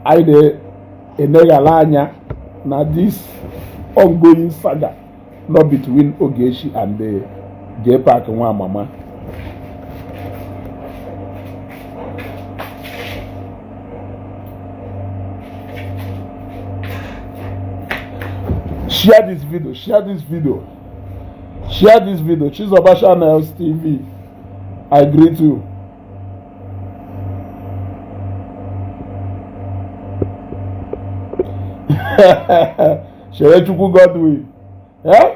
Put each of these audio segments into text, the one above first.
anyị na-eneghala anya na this ongoing saga not between Ogechi and the Jpac nwa mama. Share this video, share this video, share this video. Chizoba Channels TV, I greet you. Share Chukwu Godwin. Eh?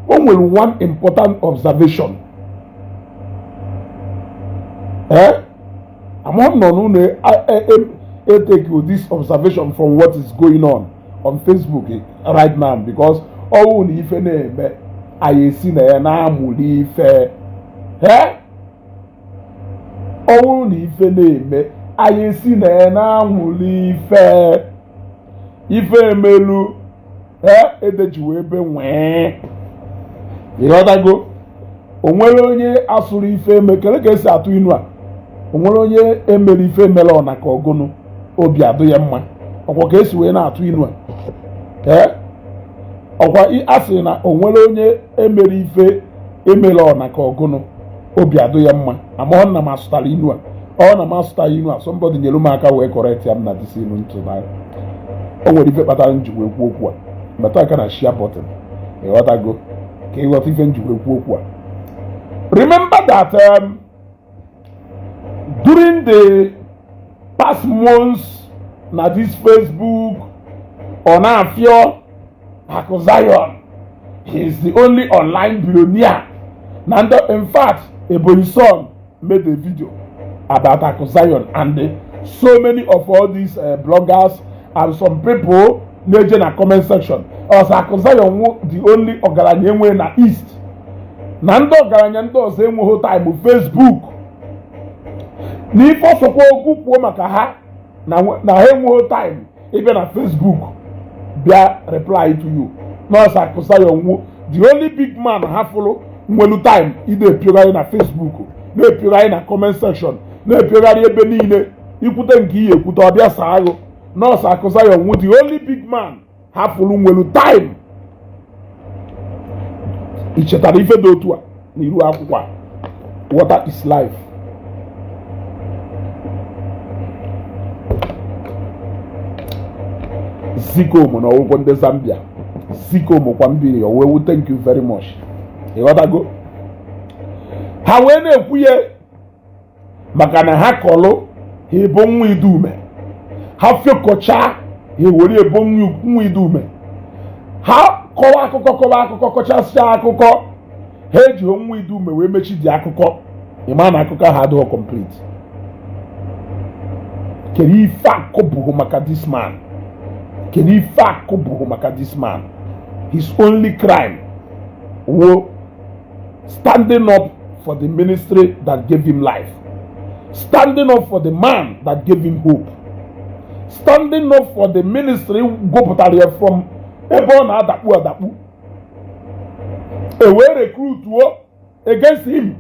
Only one important observation. Eh? I'm not take you this observation from what is going on Facebook right now, because all we ife na-eme anyị si na ya na-amụli ife. All we ife na-eme anyị si na ya na-amụli ife. Ife emelu edejiwe ebe nwee. Ịghọtago? O nwere onye asụrụ ife eme kele ka esi atụ inu a. O nwere onye emere ife emela ọ na ka ọgụnụ obi adụ ya mma. Ọkwa ka esi wee na-atụ inu a. Ọkwa asị na o nwere onye emere ife emela ọ na ka ọgụnụ obi adụ ya mma. Ama na m asụtara inu a. Ọ na m asụtara inu a. Somebody nyere m aka wee correct ya m na disi inu ntụnanya. O nwere ife kpatara njiwe ekwu okwu a. Metụ aka na share button. Ịghọtago ka ịghọta ife njiwe ekwu okwu a. Remember that during the past months na this Facebook on Afio Akwa Zion, he is the only online billionaire. And in fact, Ebonyi son made a video about Akwa Zion, and so many of all these bloggers and some people in a comment section. As Akwa Zion the only ogaranya enwe na East. Na ndị ogaranya ndị ọzọ enweghị time Facebook. N'ife ọsọkwa okwu kwuo maka ha na ha enweghị time ịbịa na Facebook bịa reply to you. Nọọsụ Akwa Zion the only big man ha fụrụ nwelu time ide epiogharị na Facebook, na-epiogharị na comment section, na-epiogharị ebe niile ikwute nke ihe ekwute ọbịa saa agụ. Nọọsụ Akwa Zion the only big man ha fụrụ nwelu time. Ichetara ife dị otu a n'iru akwụkwọ Water is Life. Zikom na ọgwụgwọ ndị Zambia. Zikom kwa mbiri owewu, thank you very much. Ịghọtago? Ha wee na-ekwuye maka na ha kọlụ ha ebo nwa Idume. Ha fekọcha ha were ebo nwa Idume. Ha kọwa akụkọ kọchasịa akụkọ ha eji nwa Idume wee mechi dị akụkọ. Ịma na akụkọ ha adịghị complete. Kedu ife akụbụghị maka this man? Kedu ife akụbụghị maka this man? His only crime was standing up for the ministry that gave him life, standing up for the man that gave him hope, standing up for the ministry gopụtara from ebe ọ na-adakpu e wee recruit against him.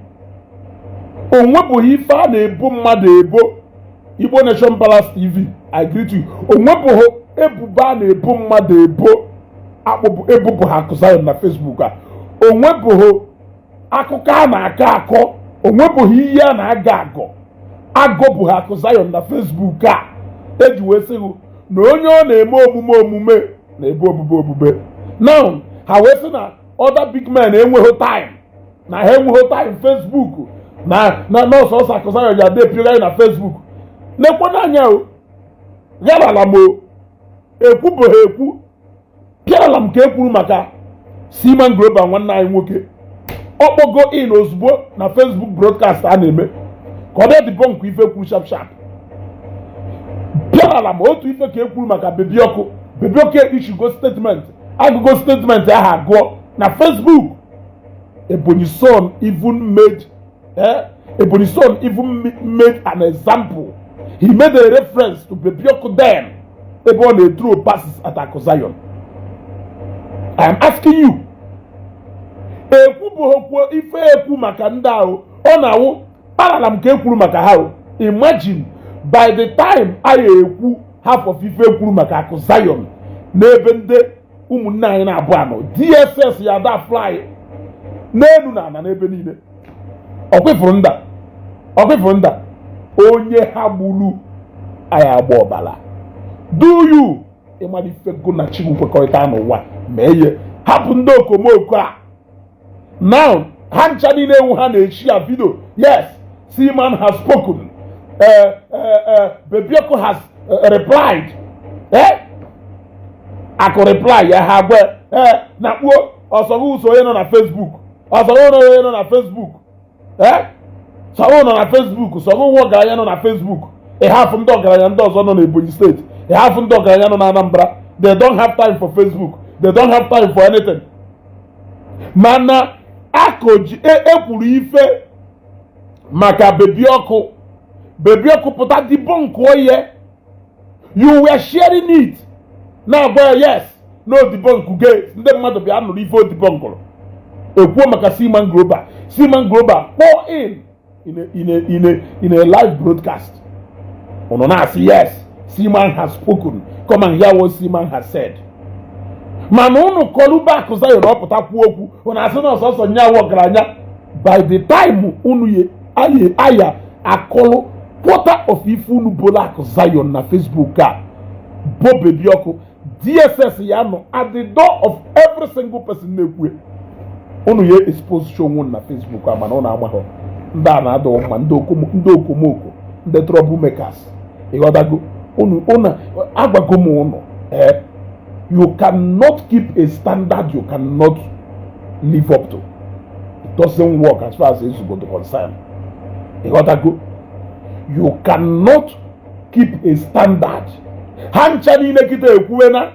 O nwebụghị ife a na-ebo mmadụ ebo. Igbo Nation Palace TV, I greet you. O nwebụghị ebubo a na-ebo mmadụ ebo ebubo ha Akwa Zion na Facebook a. O nwebụghị akụkọ a na-akọ. O nwebụghị ihe a na-aga agọ bụ ha Akwa Zion na Facebook a. Eji wee sị na onye ọ na-eme omume na-ebe obube. Now ha wee sị na other big men enweghị time, na ha enweghị time Facebook na nọọsụ Akwa Zion ya depioga na Facebook. Nekwana anya o garala m ekwubeghị ekwu pịarala m ka ekwuru maka Seaman Global nwanne anyị nwoke. Ọkpọgo in ozugbo na Facebook broadcast a na-eme ka ọ dị debunk ife kwuru sharp. Pịarala m otu ife ka ekwuru maka bebi ọkụ issuego statement, agụgo statement ahụ agụọ na Facebook. Ebonyi son even made an example. He made a reference to bebi ọkụ then ebe ọ na-throw passes at Akwa Zion. I am asking you, ekwubughokwu ife ekwu maka ndị ahụ ọ na-awụ parala m ka ekwuru maka ha. Imagine by the time I ekwu half of ife kwuru maka Akụ Zion n'ebe ndị ụmụnne anyị na-abụ anọ DSS ya da fly n'elu na ana n'ebe niile ọkwefuru nda onye ha gburu anyị agba ọbala do you ịmara ife go na chi nkwekọrịta n'ụwa ma eye hapụ ndị okomoko a now ha ncha niile ewu ha na-echi ya video yes Seaman has spoken Bebioko has replied Akụ reply ya ha gwe na kpuo ọsọgụ ụzọ onye nọ na Facebook onye nọ na Facebook sọgụ nọ na Facebook sọgụ nwa ọgaranya nọ na Facebook ịhafụ ndị ọgaranya ndị ọzọ nọ na Ebonyi steeti ịhafụ ndị ọgaranya nọ na Anambra they don't have time for Facebook they don't have time for anything mana akụji ekwuru ife maka Bebioko pụta debunk oye you were sharing it na-agwa yes no debunk gay ndị mmadụ bịa nụrụ ife o debunkụrụ ekwuo maka Seaman Global pour in a live broadcast unu na-asị yes Seaman has spoken come and hear what Seaman has said mana unu kọluba Akụ Zion ọpụta kwuo okwu unu asị na ọsọsọ nyawo ọgaranya by the time unu aya akọlụ quarter of ife unu bola Akụ Zion na Facebook a bo Bebioko DSS ya nọ at the door of every single person na-ekwu unu ye expose show nwun na Facebook a mana unu agbahọ ndị a na-adọ mma ndị okomoko ndị troublemakers ịghọtago unu agwago m unu you cannot keep a standard you cannot live up to. It doesn't work as far as Ezugbo is concerned. You cannot keep a standard. Hancha niile kita ekwuwena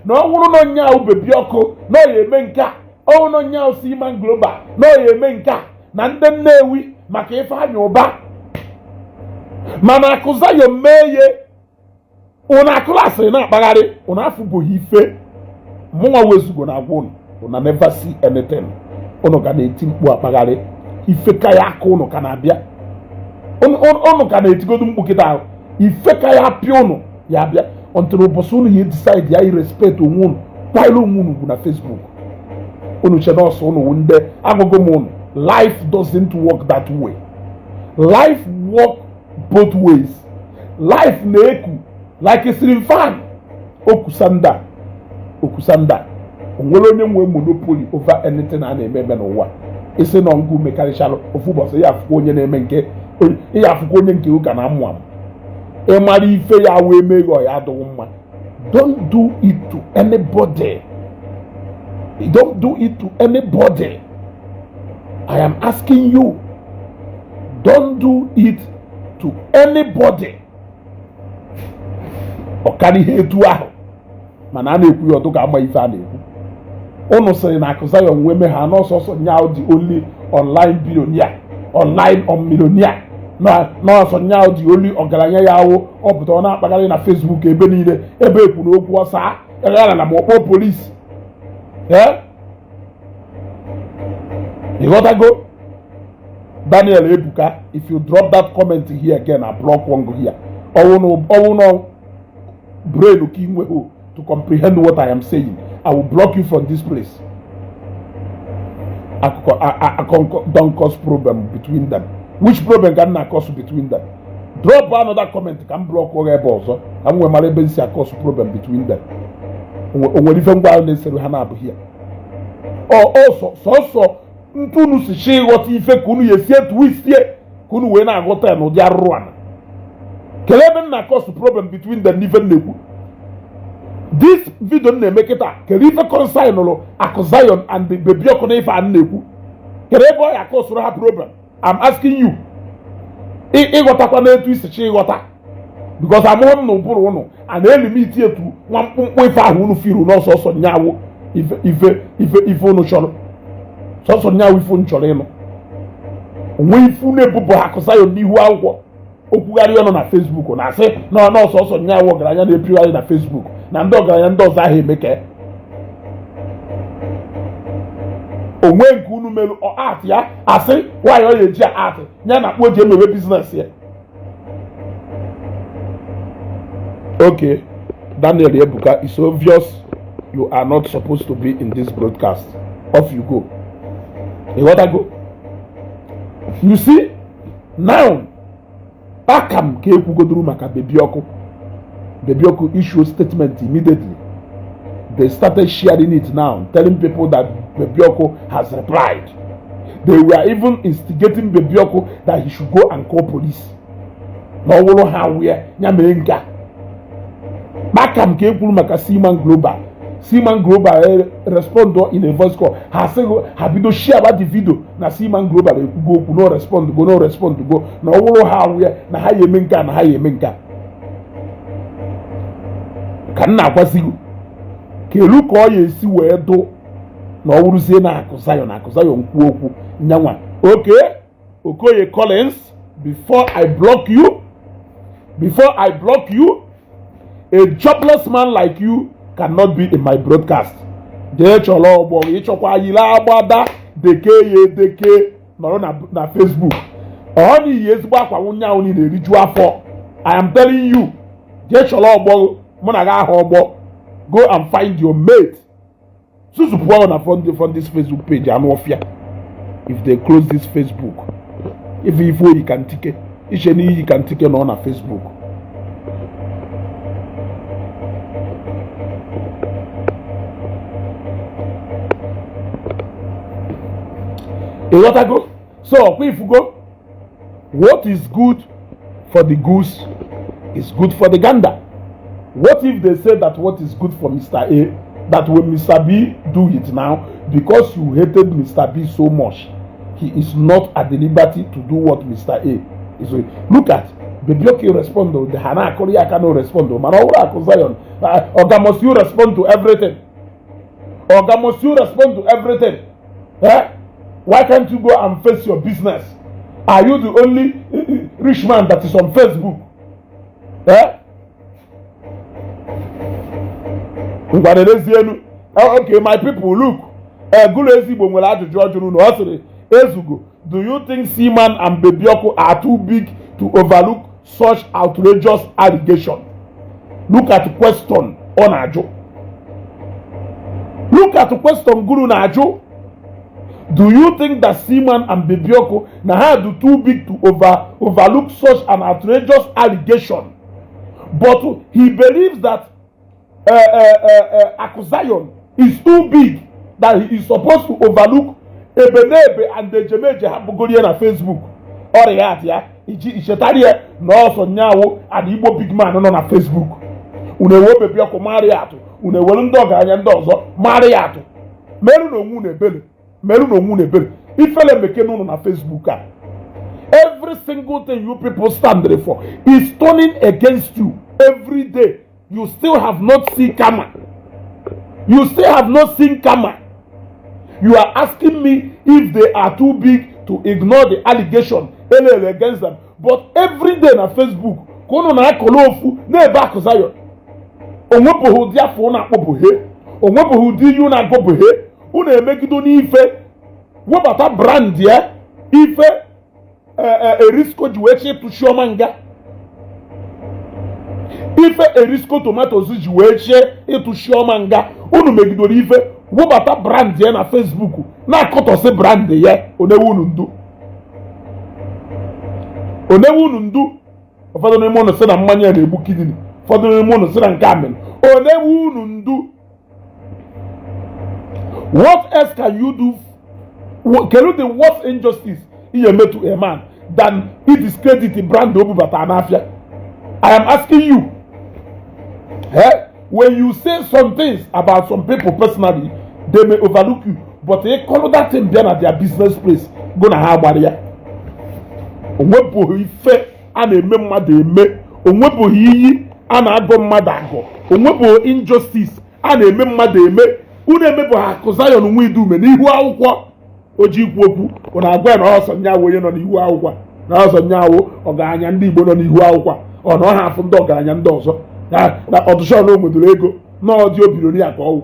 na ọhụrụ na nya Bebioko na eme nka ọhụrụ na nya Seaman Global na eme nka na ndị Nnewi maka ife anya ụba mana Akụ Zion meye una klasị na-akpagharị una afụbụghị ife mụnwa Ezugbo na-agwa unu una never see anything unu ka na-eti mkpu akpagharị ife ka ya aka unu ka na-abịa unu ka na-etigodu mkpu kịta ahụ ife ka ya apịa unu ya abịa until ụbọchị unu ya decide ya irespect onwe unu kwanyere onwe unu bụ na Facebook unu che na ọsọ unu ndị agụgụ m unu life doesn't work that way. Life work both ways. Life na-eku like a ceiling fan okusanda onwere onye nwe monopoly over anything a na-eme n'ụwa isi na ngụ mekarịchalụ ofu ụbọchị ya afụkwa onye na-eme nke ya afụkwa onye nke ụka na mmụ ịmara ife ya wee meghọ ya adịghị mma. Don't do it to anybody. Don't do it to anybody. I am asking you, don't do it to anybody. Ọkara ihe etu ahụ mana a na-ekwu ya ọtụ ka ama ife a na-ekwu unu sịrị na Akụ Zion nwee me ha n'ọsọsọ nyaw dị only online billionaire online millionaire n'ọsọ nyaw dị only ọgaranya ya awụ ọ pụta ọ na-akpagharị na Facebook ebe niile ebe ekwu n'okwu ọsa eghara na mọkpọ polisi ịghọtago Daniel Ebuka, if you drop that comment here again I block one here ọwụ brain to comprehend what I am saying. I will block you from this place. I don't cause problem between them. Which problem can I cause between them? Drop another comment can block whatever also. I'm going to cause problem between them. When you find out necessary here. Oh also so ntunu si shi what ife kunu yesie twist here kunu we na agota no dia run. Kelebe na cause problem between them even neku. This video na make it a kelife consign no Akụ Zion and the Bebioko na ife an neku. Kelebe ya cause no problem. I'm asking you. Igota kwa na twist shi igota. Because I'm on no buru no and enemy tie tu wan pompo ife ahu no firu no so nyawo ife no choro. So nyawo ife no choro no. Onwe ife no ebubo Akụ Zion n'ihu akwụkwọ. Okwugharị ọnụ na Facebook na asị na ọsọsọ nyawo ọgaranya na-epigharị na Facebook na ndị ọgaranya ndị ọzọ ahụ emeke onwe nke unu merụ art ya asị nwaanyị ọ ya-eji art ya na akpọ ji emewe biznes ya Okay, Daniel Ebuka, it's obvious you are not supposed to be in this broadcast. Off you go. You want to go? You see, now, Akam Keku Godru Maka Bebioko. Bebioko issued a statement immediately. They started sharing it now, telling people that Bebioko has replied. They were even instigating Bebioko that he should go and call police. No one how we are Nyamenga. Akam Keku Maka Seaman Global. Seaman Global respond in a voice call. Have you share about the video? Na Seaman Global go no respond go. Na wo how we na haye menka. Kan na kwasigo. Kelu ko ye si we do. Na wo ruzie na akuzayo nkwu okwu nyanwa. Okay? Okoye Collins, before I block you, a jobless man like you cannot be in my broadcast. Na Facebook. I am telling you, go and find your mate. From this Facebook page, if they close this Facebook, if you can take it, you can take it on a Facebook. So if you go, what is good for the goose is good for the gander. What if they say that what is good for Mr. A, that when Mr. B do it now, because you hated Mr. B so much, he is not at the liberty to do what Mr. A is doing. Look at Bebioki respond to the Hana Korea cannot respond to Manaura Kozayon. Or must you respond to everything? Eh? Why can't you go and face your business? Are you the only rich man that is on Facebook? Eh? Okay, my people, look. Do you think Seaman and Bebioko are too big to overlook such outrageous allegation? Look at the question on Ajo. Look at the question Guru Najo. Do you think that Seaman and Bebioko are too big to overlook such an outrageous allegation? But he believes that Akuzayon is too big that he is supposed to overlook Ebenebe and the Jemeje Habogolian on Facebook. Or ya Ishetaria no so nyawo and Igbo big man on Facebook. Unewo Bebioko Mariato, Unewolun dog and dozo Mariato. Meru no Munebele. If I make on Facebook. Every single thing you people stand there for is turning against you every day. You still have not seen Kama. You are asking me if they are too big to ignore the allegation against them. But every day on Facebook, kono na akolofu na ebe akuzayo. Onwepo hu dia fo na akpobohe. Onwepo hu di yu na akpobohe. Una emegido ni ife. Wobata brand ya ife erisko jiweche tushomanga. Ife erisko tomatoes jiweche etushomanga. Unu megido ni ife. Wobata brand ya na Facebook. Na koto se brand ya onewunu ndu. Ofado no mo no se na mmanya na ebu kidini. Ofado no mo no se na nkamen. Onewunu ndu. What else can you do? Can you do what injustice you made to a man than he discredit the brand of Batanafia? I am asking you. When you say some things about some people personally, they may overlook you, but they call that thing then at their business place. Gonna have barrier. Onwepo ife ana eme mmadụ eme. Onwepo iyi ana agọ mmadụ agọ. Onwepo injustice ana eme mmadụ eme. Unu emebo Akuzayon nwa Idume n'ihu akwụkwọ oji ikwu okwu. Unu agwa na ọsọ nyawo onye nọ n'ihu akwụkwọ. Na ọsọ nyawo ọgaranya ndị Igbo nọ n'ihu akwụkwọ. Ọ na ọha afụ ndị ọgaranya ndị ọzọ. Na ọdụshọ na omedoro ego na ọdị obironi aka ọwụ.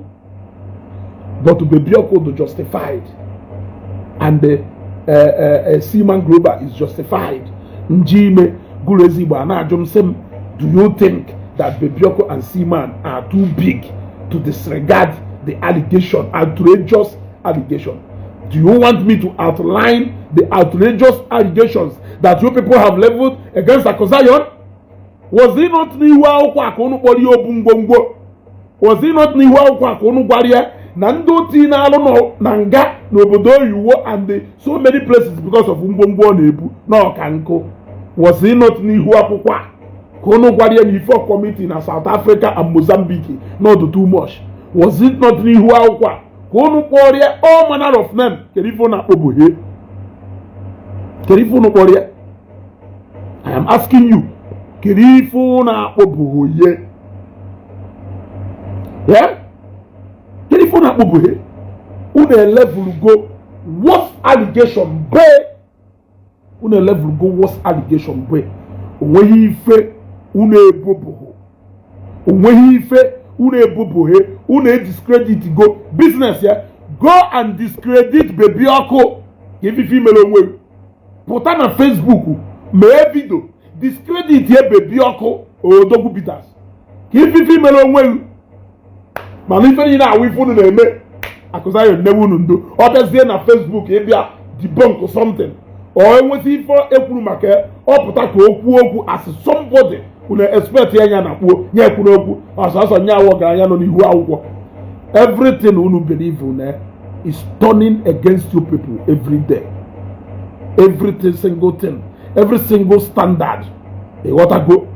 But Bebioko is justified. And the Seaman Global is justified. Njime Gulezigbo na-ajụ m sị m, do you think that Bebioko and Seaman are too big to disregard the allegation, outrageous allegation? Do you want me to outline the outrageous allegations that you people have leveled against Akosayon? Was he not Niwa Kwakonu Bodio Bungongo? Was he not Niwa Kwakonu Baria? Nando Tina Alono Nanga Nobodo Yuwo and so many places because of Umbongo Nebu no Kanko. Was he not Niwa Kwa? Kono Baria Nifo committee in South Africa and Mozambique, not too much. Was it not Niwa Kwa? Kono Korea, all manner of men. Kerifona Obuhe. Kerifona Korea. I am asking you. Kerifona Obuhe. Yeah? Kerifona Obuhe. Une level go. What allegation be? Une level go. What allegation be? Uwe hife. Une boboho. Uwe hife. Une bobohe. Une discredit go. Business, yeah? Go and discredit Bebioko. Give you female away. Put on Facebook. Me video. Discredit here Bebioko. Or Dogu Peters. Give you female away. Manifestly now we put in a Akosayon never know. Others there na Facebook, ebia debunk or something. Or when see for Ekurumake, or Potako, Oku as somebody who expect Yana, Yakunoku, as a Nyawa Gayano Nihuawa. Everything you believe in is turning against you people every day. Every single thing, every single standard. What I go.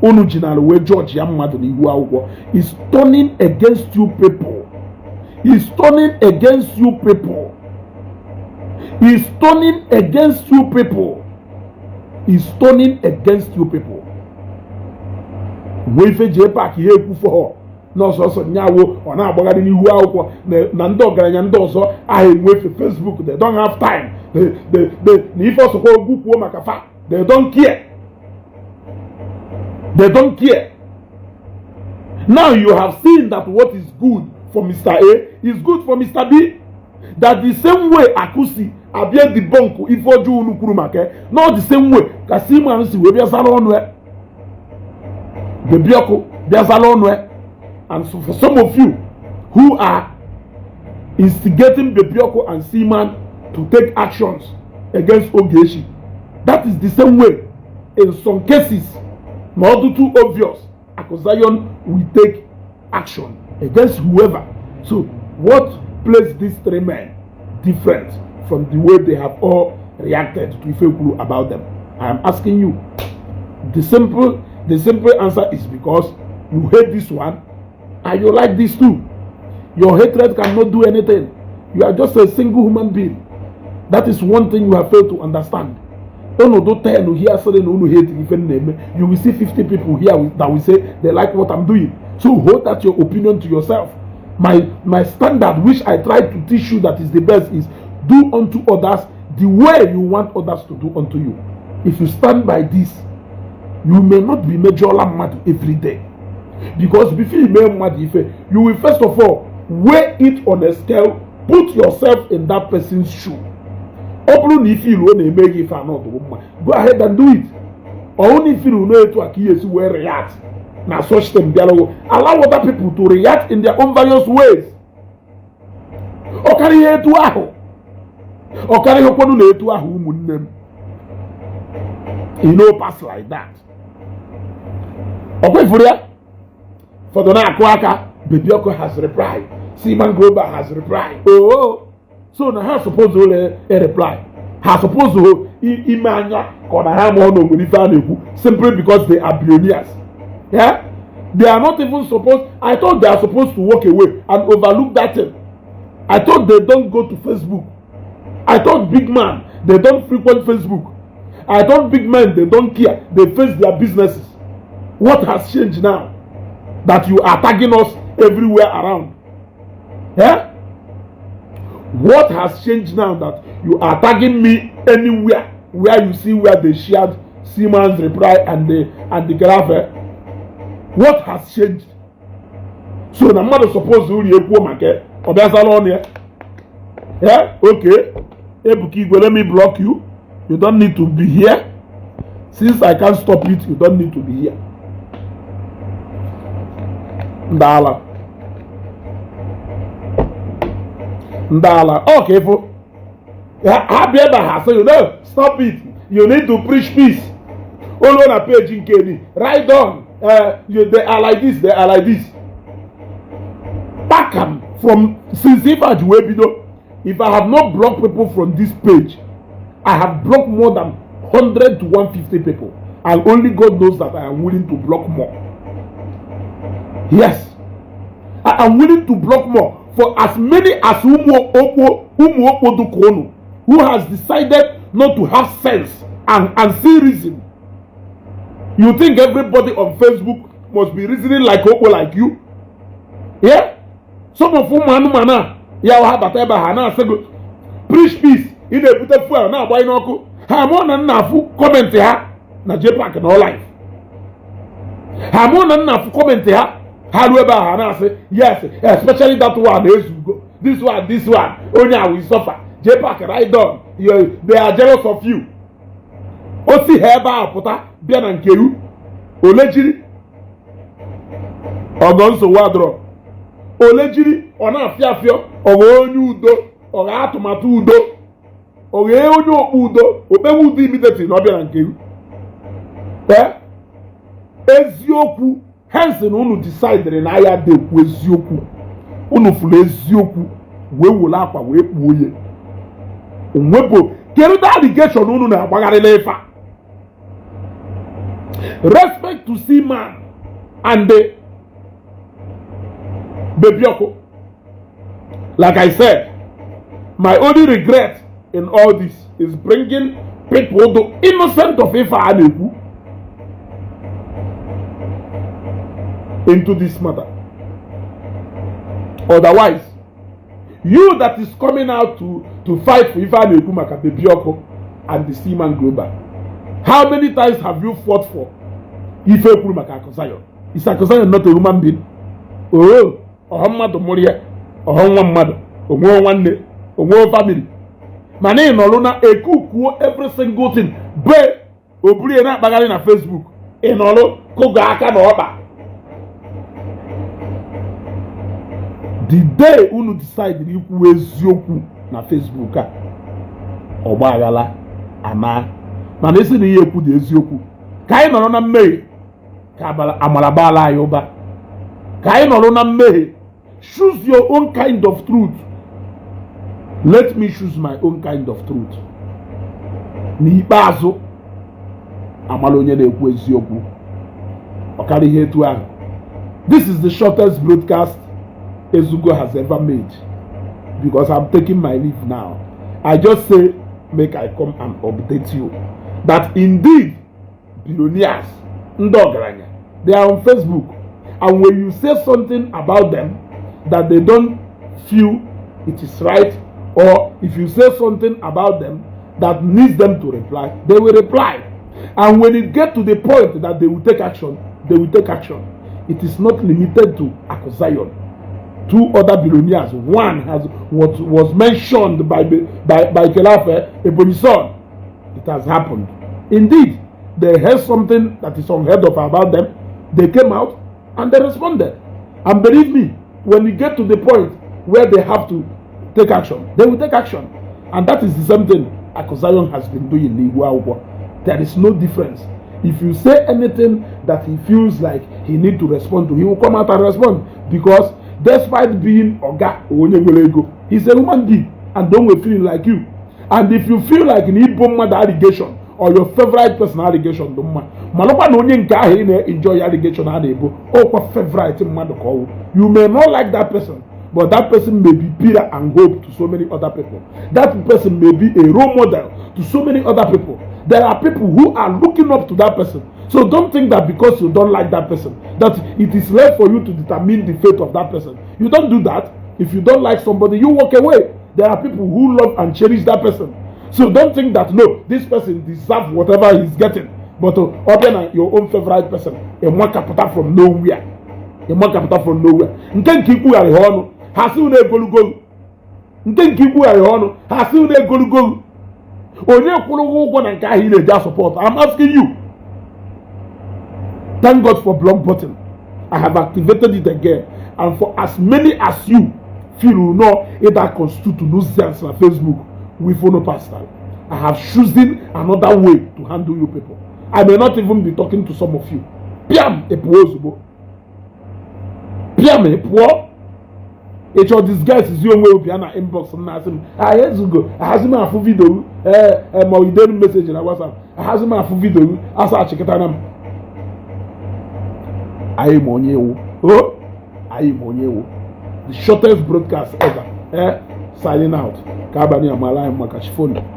Original way George Yamadu Nihuawa is turning against you people. He's turning against you people. He's turning against you people. He's turning against you people. We fe Jpac here for no so nyawo ona agbagadi ni hu akwụkwọ na ndị ogaranya ndị ọzọ ahụ enwe Facebook. They don't have time. They if also go group maka fa. They don't care. They don't care. Now you have seen that what is good for Mr. A is good for Mr. B. That the same way Akusi abia the bonko ifoju unukuru make, not the same way Kasima ansi we bia salonwe. The bioko bia salonwe. And so for some of you who are instigating the bioko and Seaman to take actions against Ogechi, that is the same way in some cases, not too obvious, Akosayon will take action against whoever. So what places these three men different from the way they have all reacted to Ifekuru about them? I am asking you. The simple answer is because you hate this one and you like this too. Your hatred cannot do anything. You are just a single human being. That is one thing you have failed to understand. Don't tell you here so they don't hate even name. You will see 50 people here that will say they like what I'm doing. So hold that your opinion to yourself. My standard, which I try to teach you that is the best, is do unto others the way you want others to do unto you. If you stand by this, you may not be major mad every day. Because before you make mad, you will first of all weigh it on a scale, put yourself in that person's shoe. Open if you want to make it or not, go ahead and do it. Or only if you know to accuse where react. Now such them dialogue. Allow other people to react in their own various ways. Or carry it to aho. Or carry your to aho. You know, pass like that. Okay, for the Akwa, Bebioko has replied. Seaman Global has replied. Oh. So now how supposed to reply? How supposed to imanya simply because they are billionaires. Yeah? They are not even supposed. I thought they are supposed to walk away and overlook that thing. I thought they don't go to Facebook. I thought big man, they don't frequent Facebook. I thought big men, they don't care. They face their businesses. What has changed now? That you are tagging us everywhere around. Yeah? What has changed now that you are tagging me anywhere where you see where they shared Seaman's reply and the graph? What has changed? So the mother supposed to really market or there's alone here. Yeah, okay. Ebuki, let me block you. You don't need to be here. Since I can't stop it, you don't need to be here. Ndala. Okay, for so you know, stop it. You need to preach peace. All on a page in Kenny. Write down. They are like this, they are like this. Back from since if I have not blocked people from this page, I have blocked more than 100 to 150 people. And only God knows that I am willing to block more. Yes. I am willing to block more. For as many as who has decided not to have sense and see reason. You think everybody on Facebook must be reasoning like Okwo like you? Yeah? Some of whom preach peace. In a beautiful now, why not? I'm on enough comment here. Na Jpac in all life. I'm on enough comment here. However, say yes, especially that one. This one. Only I will suffer. Jpac right down. They are jealous of you. Osi heba apota bia na nkeru. Olejiri. Ogonso wadro. Olejiri ona afiafio owo onyu udo, oga atumatu udo. Oge onyu okpu udo, opewu udo immediately no bia na nkeru. Eziokwu hence na unu decide na aya de kwu eziokwu. Unu fulu eziokwu we wola akwa we kpuo ye. Onwebo kedu da allegation unu na agbagari lefa. Respect to see man and the babyoko. Like I said, my only regret in all this is bringing people to innocent of Ifa Aneku into this matter. Otherwise, you that is coming out to fight for Ifa Aneku Maka Babyoko and the Seaman Global, how many times have you fought for Ife Ekuru Maka Akosayo? Is Akosayo not a human being? Oh, Ohamado Moria, Ohamado, Omo Omo family. Mane no luna ekuku every single thing. Be oburi na bagari na Facebook. Enolo koga aka na oba. The day unu decide na ikwu eziokwu na Facebook a ogba agala ama mana esi na ihe ekwu dị eziokwu. Ka anyị nọrọ na mmehie ka amara bala anyị ụba. Ka anyị nọrọ na mmehie. Choose your own kind of truth. Let me choose my own kind of truth. N'ikpeazụ amala onye na-ekwu eziokwu. Ọkara ihe etu ahụ. This is the shortest broadcast Ezugo has ever made because I'm taking my leave now. I just say make I come and update you that indeed billionaires, ndị ọgaranya, they are on Facebook, and when you say something about them that they don't feel it is right, or if you say something about them that needs them to reply, they will reply. And when it gets to the point that they will take action, they will take action. It is not limited to Akosayon. Two other billionaires. One was mentioned by Kelafe, Ebonison. It has happened. Indeed, they heard something that is unheard of about them. They came out and they responded. And believe me, when you get to the point where they have to take action, they will take action. And that is the same thing Akosayon has been doing in Igbo. There is no difference. If you say anything that he feels like he needs to respond to, he will come out and respond. Because despite being Oga Onyewelego, he's a human being and don't feel like you. And if you feel like an Igbo allegation or your favorite person allegation, don't mind. Malopa no enjoy allegation or favorite man. You may not like that person, but that person may be pillar and hope to so many other people. That person may be a role model to so many other people. There are people who are looking up to that person. So don't think that because you don't like that person, that it is left for you to determine the fate of that person. You don't do that. If you don't like somebody, you walk away. There are people who love and cherish that person. So don't think that, no, this person deserves whatever he's getting. But open your own favorite person. A more capital from nowhere. A more capital from nowhere. Nkenkiku ya rihono. Hasi une golu. Nkenkiku ya rihono. Hasi une golu. Onye kwuru ụgwọ na nke ahụ ị na-eji support. I'm asking you. Thank God for block button. I have activated it again. And for as many as you feel you know it that constitute to nuisance on Facebook, we follow personal. I have chosen another way to handle you people. I may not even be talking to some of you. Piam epuozubo. Piam epuo. Each of these guys is your way of Piana inbox and ask him. Years ago, I has him a full video. My daily message in WhatsApp. I has him a full video. As I check it on him. I am on you. Oh, I am on you. The shortest broadcast ever. Signing out. Kabani Amala and Makashifoni.